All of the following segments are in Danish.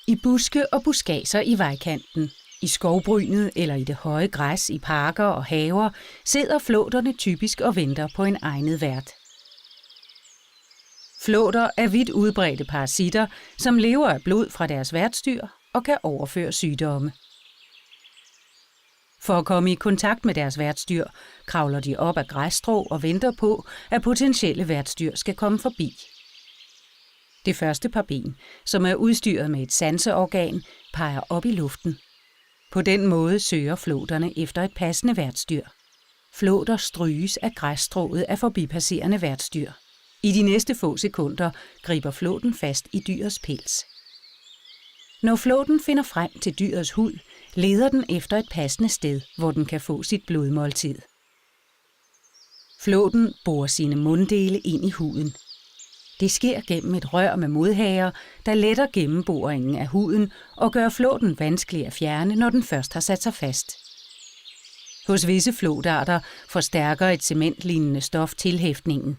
I buske og buskager i vejkanten, i skovbrynet eller i det høje græs i parker og haver, sidder flåterne typisk og venter på en egnet vært. Flåter er vidt udbredte parasitter, som lever af blod fra deres værtsdyr og kan overføre sygdomme. For at komme i kontakt med deres værtsdyr, kravler de op ad græsstrå og venter på, at potentielle værtsdyr skal komme forbi. Det første par ben, som er udstyret med et sanseorgan, peger op i luften. På den måde søger flåterne efter et passende værtsdyr. Flåter stryges af græsstrået af forbipasserende værtsdyr. I de næste få sekunder griber flåten fast i dyrets pels. Når flåten finder frem til dyrets hud, leder den efter et passende sted, hvor den kan få sit blodmåltid. Flåten borer sine munddele ind i huden. Det sker gennem et rør med modhager, der letter gennemboringen af huden og gør flåten vanskelig at fjerne, når den først har sat sig fast. Hos visse flåtarter forstærker et cementlignende stof tilhæftningen.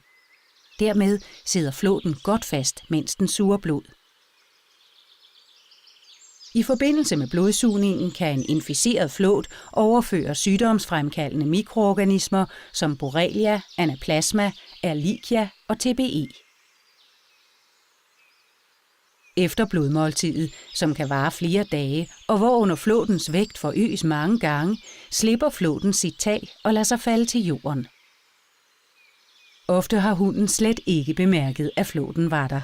Dermed sidder flåten godt fast, mens den suger blod. I forbindelse med blodsugningen kan en inficeret flåt overføre sygdomsfremkaldende mikroorganismer som Borrelia, Anaplasma, Ehrlichia og TBE. Efter blodmåltidet, som kan vare flere dage, og hvorunder flåtens vægt forøges mange gange, slipper flåten sit tag og lader sig falde til jorden. Ofte har hunden slet ikke bemærket, at flåten var der.